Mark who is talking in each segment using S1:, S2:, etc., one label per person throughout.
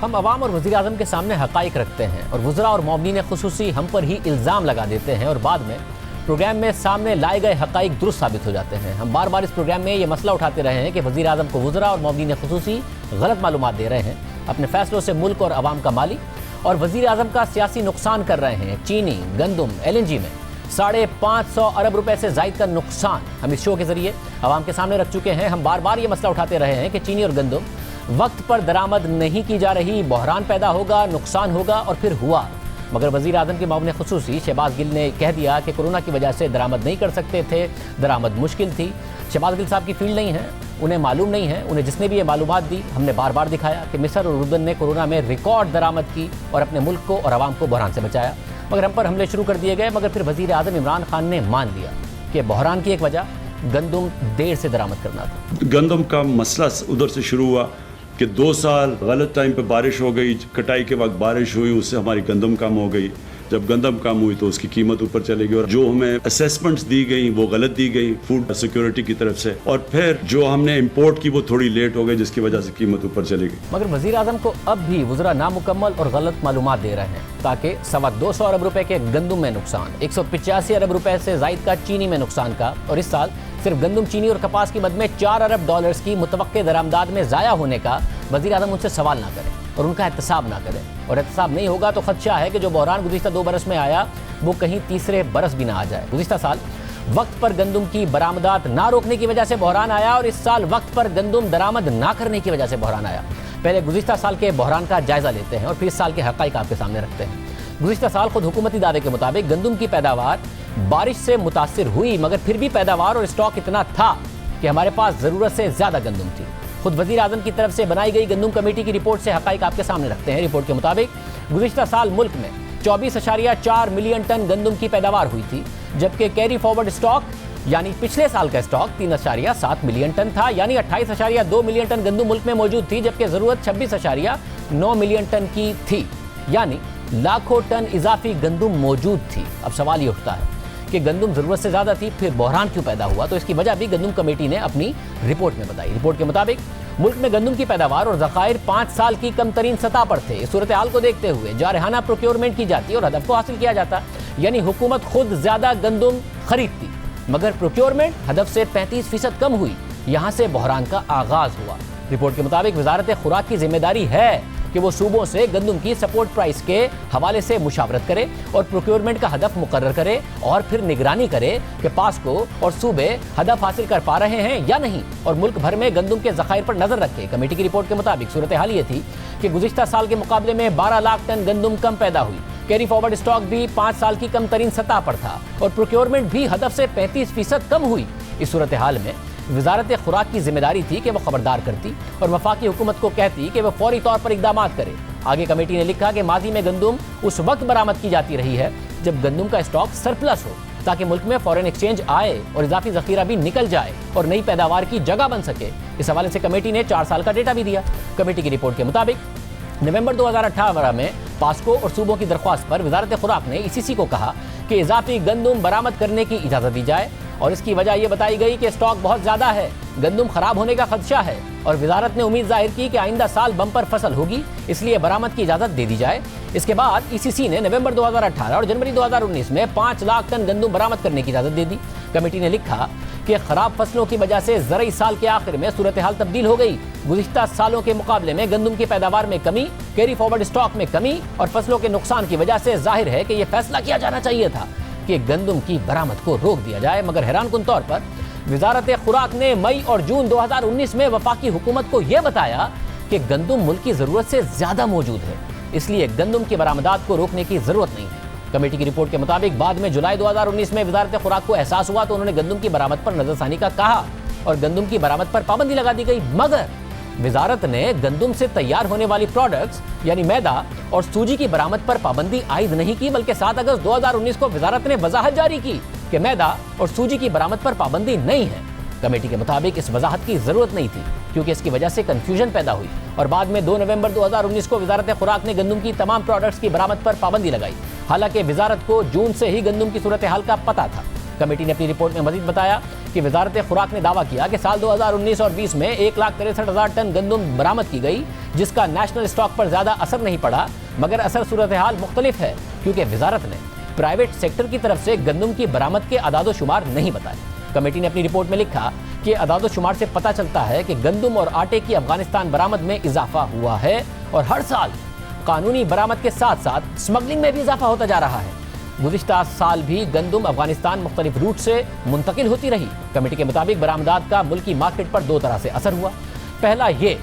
S1: हम अवाम और वज़ीर आज़म के सामने हक़ाइक़ रखते हैं और वज़रा और मौमिनीन ख़ुसूसी हम पर ही इल्ज़ाम लगा देते हैं और बाद में प्रोग्राम में सामने लाए गए हक़ाइक़ दुरुस्त साबित हो जाते हैं। हम बार बार इस प्रोग्राम में ये मसला उठाते रहे हैं कि वज़ीर आज़म को वज़रा और मौमिनीन ख़ुसूसी गलत मालूमात दे रहे हैं, अपने फ़ैसलों से मुल्क और अवाम का माली और वज़ीर आज़म का सियासी नुकसान कर रहे हैं। चीनी, गंदम, LNG में 550 अरब रुपए से ज़ायद का नुकसान हम इस शो के ज़रिए अवाम के सामने रख चुके हैं। हम बार बार ये मसला उठाते रहे हैं कि चीनी और गंदम वक्त पर दरामद नहीं की जा रही, बहरान पैदा होगा, नुकसान होगा और फिर हुआ। मगर वज़ीर आज़म के मामले ख़ुसूसी शहबाज गिल ने कह दिया कि कोरोना की वजह से दरामद नहीं कर सकते थे, दरामद मुश्किल थी। शहबाज गिल साहब की फील्ड नहीं है, उन्हें मालूम नहीं है। उन्हें जिसने भी ये मालूमात दी, हमने बार बार दिखाया कि मिस्र और उर्दन ने कोरोना में रिकॉर्ड दरामद की और अपने मुल्क को और आवाम को बहरान से बचाया। मगर हम पर हमले शुरू कर दिए गए। मगर फिर वज़ीर आज़म इमरान खान ने मान लिया कि बहरान की एक वजह गंदम देर से दरामद करना था।
S2: गंदम का मसला उधर से शुरू हुआ कि 2 साल गलत टाइम पे बारिश हो गई, कटाई के वक्त बारिश हुई, उससे हमारी गंदम कम हो गई। जब गंदम कम हुई तो उसकी कीमत ऊपर चली गई और जो हमें असेसमेंट्स दी गई वो गलत दी गई फूड सिक्योरिटी की तरफ से, और फिर जो हमने इंपोर्ट की वो थोड़ी लेट हो गई जिसकी वजह से कीमत ऊपर चली गई।
S1: मगर वज़ीर आज़म को अब भी वज़रा नामुकम्मल और गलत मालूमात दे रहे हैं ताकि 225 अरब रुपए के गंदम में नुकसान, 185 अरब रुपए से ज़ायद का चीनी में नुकसान का और इस साल सिर्फ गंदम, चीनी और कपास की मद में 4 अरब डॉलर्स की मुतवक्के दरामदाद में ज़ाया होने का वज़ीर आज़म उनसे सवाल ना करें और उनका एहतसाब ना करें। और एहतसाब नहीं होगा तो खदशा है कि जो बहरान गुज़िश्ता 2 बरस में आया वो कहीं तीसरे बरस भी ना आ जाए। गुज़िश्ता साल वक्त पर गंदम की बरामदात ना रोकने की वजह से बहरान आया और इस साल वक्त पर गंदम दरामद ना करने की वजह से बहरान आया। पहले गुज़िश्ता साल के बहरान का जायज़ा लेते हैं और फिर इस साल के हक़ाइक़ आपके सामने रखते हैं। गुज़िश्ता साल खुद हुकूमती दावे के मुताबिक गंदम की पैदावार बारिश से मुतासिर हुई, मगर फिर भी पैदावार और स्टॉक इतना था कि हमारे पास ज़रूरत से ज़्यादा गंदम थी। खुद वज़ीर आज़म की तरफ से बनाई गई गंदम कमेटी की रिपोर्ट से हक़ाइक़ आपके सामने रखते हैं। रिपोर्ट के मुताबिक गुज़िश्ता साल मुल्क में 24.4 मिलियन टन गंदम की पैदावार हुई थी, जबकि कैरी फॉरवर्ड स्टॉक यानी पिछले साल का स्टॉक 3.7 मिलियन टन था, यानी 28.2 मिलियन टन गंदम मुल्क में मौजूद थी, जबकि ज़रूरत 26.9 मिलियन टन की थी, यानी लाखों टन इजाफी गंदम मौजूद थी। अब सवाल ये उठता है कि गंदम ज़रूरत से ज़्यादा थी, फिर बहरान क्यों पैदा हुआ? तो इसकी वजह भी गंदम कमेटी ने अपनी रिपोर्ट में बताई। रिपोर्ट के मुताबिक मुल्क में गंदम की पैदावार और ज़खायर 5 साल की कम तरीन सतह पर थे। इस सूरत हाल को देखते हुए जारहाना प्रोक्योरमेंट की जाती और हदफ को हासिल किया जाता, यानी हुकूमत खुद ज़्यादा गंदम खरीदती, मगर प्रोक्योरमेंट हदफ से 35% कम हुई। यहाँ से बहरान का आगाज़ हुआ। रिपोर्ट के मुताबिक वजारत खुराक की जिम्मेदारी है कि वो सूबों से गंदम की सपोर्ट प्राइस के हवाले से मुशावरत करे और प्रोक्योरमेंट का हदफ मुकर्रर करे और फिर निगरानी करे कि पासको और सूबे हदफ हासिल कर पा रहे हैं या नहीं, और मुल्क भर में गंदम के ज़खायर पर नजर रखे। कमेटी की रिपोर्ट के मुताबिक सूरत हाल ये थी कि गुज़िश्ता साल के मुकाबले में 12 लाख टन गंदम कम पैदा हुई, कैरी फॉरवर्ड स्टॉक भी 5 साल की कम तरीन सतह पर था और प्रोक्योरमेंट भी हदफ से 35% कम हुई। इस सूरत हाल में वजारत खुराक की जिम्मेदारी थी कि वह खबरदार करती और वफाकी हुकूमत को कहती कि वह फौरी तौर पर इकदाम करे। आगे कमेटी ने लिखा कि माजी में गंदम उस वक्त बरामद की जाती रही है जब गंदम का स्टॉक सरप्लस हो, ताकि मुल्क में फॉरेन एक्सचेंज आए और इजाफी जखीरा भी निकल जाए और नई पैदावार की जगह बन सके। इस हवाले से कमेटी ने 4 साल का डेटा भी दिया। कमेटी की रिपोर्ट के मुताबिक नवंबर 2018 में पासको और सूबों की दरख्वास्त पर वजारत खुराक ने ECC को कहा कि इजाफी गंदम बरामद करने की इजाज़त दी जाए, और इसकी वजह यह बताई गई कि स्टॉक बहुत ज़्यादा है, गंदम खराब होने का खदशा है, और वजारत ने उम्मीद जाहिर की कि आइंदा साल बम्पर फसल होगी, इसलिए बरामद की इजाज़त दे दी जाए। इसके बाद ECC ने नवंबर 2018 और जनवरी 2019 में 5 लाख टन गंदम बरामद करने की इजाज़त दे दी। कमेटी ने लिखा कि खराब फसलों की वजह से ज़रई साल के आखिर में सूरत हाल तब्दील हो गई। गुज़िश्ता सालों के मुकाबले में गंदम की पैदावार में कमी, कैरी फॉरवर्ड स्टॉक में कमी और फसलों के नुकसान की वजह से जाहिर है कि यह फैसला किया जाना चाहिए था कि गंदम की बरामद को रोक दिया जाए। मगर हैरानकुन तौर पर वजारत खुराक ने मई और जून 2019 में वफाकी हुकूमत को यह बताया कि गंदम मुल्क की ज़रूरत से ज़्यादा मौजूद है, इसलिए गंदम की बरामदात को रोकने की ज़रूरत नहीं है। कमेटी की रिपोर्ट के मुताबिक बाद में जुलाई 2019 में वजारत खुराक को एहसास हुआ तो उन्होंने गंदम की बरामद पर नजरसानी का कहा और गंदम की बरामद पर पाबंदी लगा दी गई। मगर वजारत ने गंदम से तैयार होने वाली प्रोडक्ट्स यानी मैदा और सूजी की बरामद पर पाबंदी आयद नहीं की, बल्कि 7 अगस्त 2019 को वजारत ने वजाहत जारी की कि मैदा और सूजी की बरामद पर पाबंदी नहीं है। कमेटी के मुताबिक इस वजाहत की जरूरत नहीं थी क्योंकि इसकी वजह से कंफ्यूजन पैदा हुई और बाद में 2 नवंबर 2019 को वजारत खुराक ने गंदम की तमाम प्रोडक्ट्स की बरामद पर पाबंदी लगाई। हालांकि वजारत को जून से ही गंदम की सूरत हाल का पता था। कमेटी ने अपनी रिपोर्ट में मजीद बताया कि वजारत खुराक ने दावा किया कि साल 2019 और 20 में 1,63,000 टन गंदम बरामद की गई, जिसका नेशनल स्टॉक पर ज्यादा असर नहीं पड़ा, मगर असर सूरत हाल मुख्तलिफ है क्योंकि वजारत ने प्राइवेट सेक्टर की तरफ से गंदम की बरामद के अदाद-ओ-शुमार नहीं बताए। कमेटी ने अपनी रिपोर्ट में लिखा कि अदाद-ओ-शुमार से पता चलता है कि गंदम और आटे की अफगानिस्तान बरामद में इजाफा हुआ है और हर साल कानूनी बरामद के साथ साथ स्मगलिंग में भी इजाफा होता जा रहा है। गुज़िश्ता साल भी गंदम अफगानिस्तान मुख्तलिफ रूट से मुंतकिल होती रही। कमेटी के मुताबिक बरामदात का मुल्की मार्केट पर दो तरह से असर हुआ। पहला ये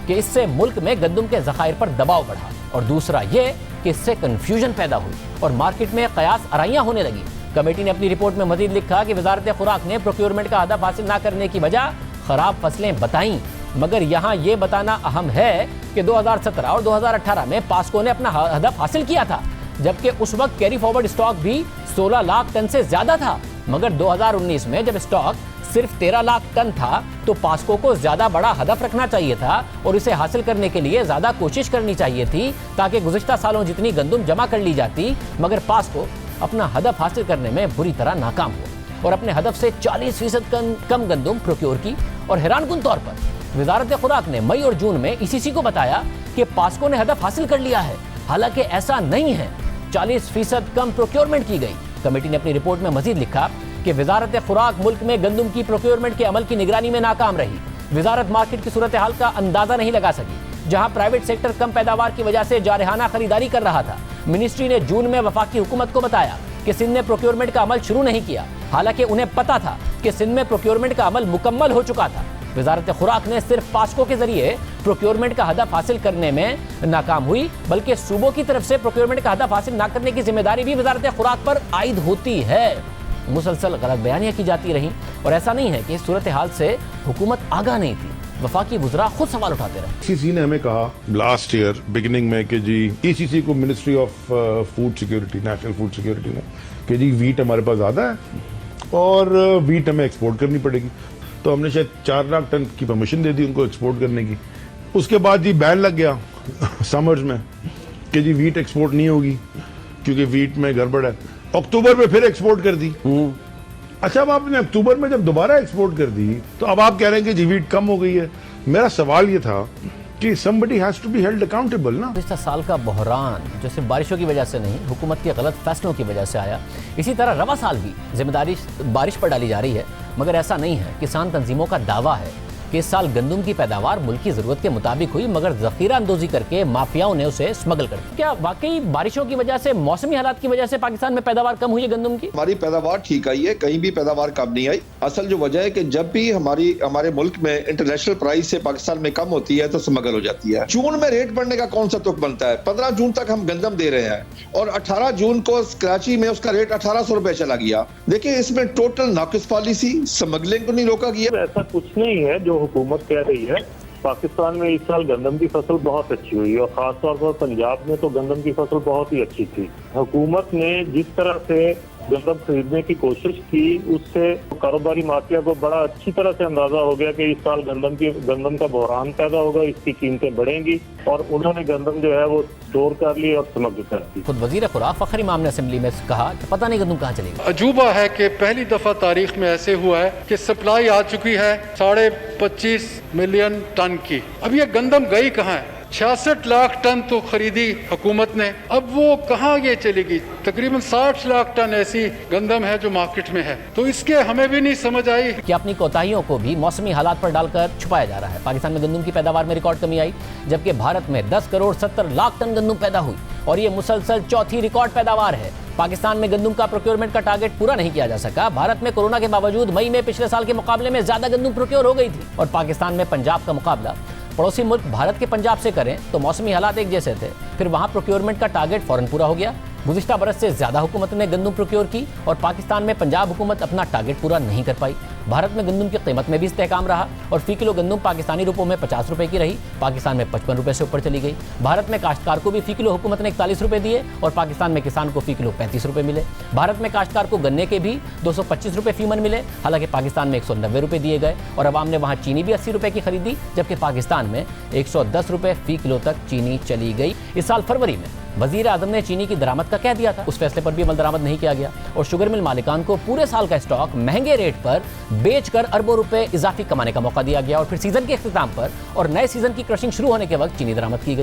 S1: कि इससे मुल्क में गंदम के ज़खायर पर दबाव बढ़ा और दूसरा ये कि इससे कन्फ्यूजन पैदा हुई और मार्केट में कयास आराइयाँ होने लगी। कमेटी ने अपनी रिपोर्ट में मजीद लिखा कि वजारत खुराक ने प्रोक्योरमेंट का हदफ हासिल न करने की वजह खराब फसलें बताईं, मगर यहाँ ये बताना अहम है कि 2017 और 2018 में पास्को ने अपना हदफ हासिल किया था, जबकि उस वक्त कैरी फॉरवर्ड स्टॉक भी 16 लाख टन से ज्यादा था। मगर 2019 में जब स्टॉक सिर्फ 13 लाख टन था तो पास्को को ज्यादा बड़ा हदफ रखना चाहिए था और इसे हासिल करने के लिए ज्यादा कोशिश करनी चाहिए थी, ताकि गुज़िश्ता सालों जितनी गंदम जमा कर ली जाती। मगर पास्को अपना हदफ हासिल करने में बुरी तरह नाकाम हुआ और अपने हदफ से 40% कम गंदम प्रोक्योर की। और हैरानकुन तौर पर वजारत खुराक ने मई और जून में ईसीसी को बताया कि पास्को ने हदफ हासिल कर लिया है, हालांकि ऐसा नहीं है। 40% कम प्रोक्योरमेंट की गई। कमेटी ने अपनी रिपोर्ट में मजीद लिखा कि वजारत खुराक मुल्क में गंदम की प्रोक्योरमेंट के अमल की निगरानी में नाकाम रही। वजारत मार्केट की सूरत हाल का अंदाजा नहीं लगा सकी। जहां प्राइवेट सेक्टर कम पैदावार की वजह से जारहाना खरीदारी कर रहा था, मिनिस्ट्री ने जून में वफाकी हुकूमत को बताया कि सिंध ने प्रोक्योरमेंट का अमल शुरू नहीं किया, हालांकि उन्हें पता था कि सिंध में प्रोक्योरमेंट का अमल मुकम्मल हो चुका था। वजारत खुराक ने सिर्फ पास्को के जरिए प्रोक्योरमेंट का हदफ हासिल करने में नाकाम हुई, बल्कि सूबों की तरफ से प्रोक्योरमेंट का हदफ हासिल न करने की जिम्मेदारी भी वजारत खुराक पर आयद होती है। मुसलसल गलत बयानियां की जाती रहीं और ऐसा नहीं है कि सूरत हाल से हुकूमत आगाह नहीं थी, वफाकी वुज़रा खुद सवाल उठाते रहे।
S3: ईसीसी ने हमें कहा लास्ट ईयर बिगिनिंग में कि जी ईसीसी को ministry of food security, national food security ने कि जी वीट हमारे पास ज़्यादा है और वीट हमें एक्सपोर्ट करनी पड़ेगी। तो हमने शायद 4 लाख टन की परमिशन दे दी उनको एक्सपोर्ट करने की। उसके बाद जी बैन लग गया समर्स में कि जी वीट एक्सपोर्ट नहीं होगी क्योंकि वीट में गड़बड़ है। अक्टूबर में फिर एक्सपोर्ट कर दी। अच्छा, अब आपने अक्टूबर में जब दोबारा एक्सपोर्ट कर दी तो अब आप कह रहे हैं कि जी वीट कम हो गई है। मेरा सवाल ये था कि somebody has to be held accountable ना।
S1: पिछले साल का बहरान जो सिर्फ बारिशों की वजह से नहीं, हुकूमत के गलत फैसलों की वजह से आया, इसी तरह रवा साल भी जिम्मेदारी बारिश पर डाली जा रही है। मगर ऐसा नहीं है। किसान तंजीमों का दावा है कि इस साल गंदम की पैदावार मुल्क की जरूरत के मुताबिक हुई, मगर जखीरा अंदोजी करके माफियाओं ने उसे स्मगल कर दिया। क्या वाकई बारिशों की वजह से, मौसमी हालात की वजह से पाकिस्तान में पैदावार कम हुई है गंदम की?
S4: हमारी पैदावार ठीक आई है, कहीं भी पैदावार कम नहीं आई। असल जो वजह है कि जब भी हमारे मुल्क में इंटरनेशनल प्राइस से पाकिस्तान में कम होती है तो स्मगल हो जाती है। जून में रेट बढ़ने का कौन सा तुक बनता है? 15 जून तक हम गंदम दे रहे हैं और 18 जून को कराची में उसका रेट 1800 रुपए चला गया। देखिए, इसमें टोटल नाकिस पॉलिसी, स्मगलिंग को नहीं रोका गया।
S5: ऐसा कुछ नहीं है जो हुकूमत कह रही है। पाकिस्तान में इस साल गंदम की फसल बहुत अच्छी हुई और खासतौर पर पंजाब में तो गंदम की फसल बहुत ही अच्छी थी। हुकूमत ने जिस तरह से गंदम खरीदने की कोशिश की, उससे कारोबारी माफिया को बड़ा अच्छी तरह से अंदाजा हो गया कि इस साल गंदम का बहरान पैदा होगा, इसकी कीमतें बढ़ेंगी और उन्होंने गंदम जो है वो स्टोर कर ली और स्मगल कर दी।
S1: खुद वजीर खुराक फखर इमाम ने असेंबली में कहा कि पता नहीं गंदम कहाँ चलेगी।
S6: अजूबा है कि पहली दफा तारीख में ऐसे हुआ है कि सप्लाई आ चुकी है 25.5 मिलियन टन की। अब ये गंदम गई कहाँ है? 66 लाख टन तो खरीदी हुकूमत ने, अब वो कहाँ ये चलेगी? तकरीबन 60 लाख टन ऐसी गंदम है जो मार्केट में है। तो इसके हमें भी नहीं समझ आई
S1: कि अपनी कोताहियों को भी मौसमी हालात पर डालकर छुपाया जा रहा है। पाकिस्तान में गंदम की पैदावार में रिकॉर्ड कमी आई, जबकि भारत में 10 करोड़ 70 लाख टन गंदम पैदा हुई और ये मुसलसल चौथी रिकॉर्ड पैदावार है। पाकिस्तान में गंदम का प्रोक्योरमेंट का टारगेट पूरा नहीं किया जा सका। भारत में कोरोना के बावजूद मई में पिछले साल के मुकाबले में ज्यादा गंदम प्रोक्योर हो गई थी और पाकिस्तान में पंजाब का मुकाबला पड़ोसी मुल्क भारत के पंजाब से करें तो मौसमी हालात एक जैसे थे, फिर वहां प्रोक्योरमेंट का टारगेट फौरन पूरा हो गया। गुज़िश्ता बरस से ज्यादा हुकूमत ने गंदम प्रोक्योर की और पाकिस्तान में पंजाब हुकूमत अपना टारगेट पूरा नहीं कर पाई। भारत में गंदम की कीमत में भी इस्तेहकाम रहा और फी किलो गंदम पाकिस्तानी रुपयों में 50 रुपए की रही, पाकिस्तान में 55 रुपए से ऊपर चली गई। भारत में काश्तकार को भी फी किलो हुकूमत ने 41 रुपए दिए और पाकिस्तान में किसान को फी किलो 35 रुपए मिले। भारत में काश्तकार को गन्ने के भी 225 रुपए फी मन मिले, हालांकि पाकिस्तान में 190 रुपए दिए गए और अवाम ने वहां चीनी भी 80 रुपए की खरीदी, जबकि पाकिस्तान में 110 रुपए फी किलो तक चीनी चली गई। इस साल फरवरी में वजीर आजम ने चीनी की दरामद का कह दिया था, उस फैसले पर भी अमल दरामद नहीं किया गया और शुगर मिल मालिकान को पूरे साल का स्टॉक महंगे रेट पर बेचकर अरबों रुपए इजाफी कमाने का मौका दिया गया और फिर सीजन के इख्तिताम पर और नए सीजन की क्रशिंग शुरू होने के वक्त चीनी दरामद की गई।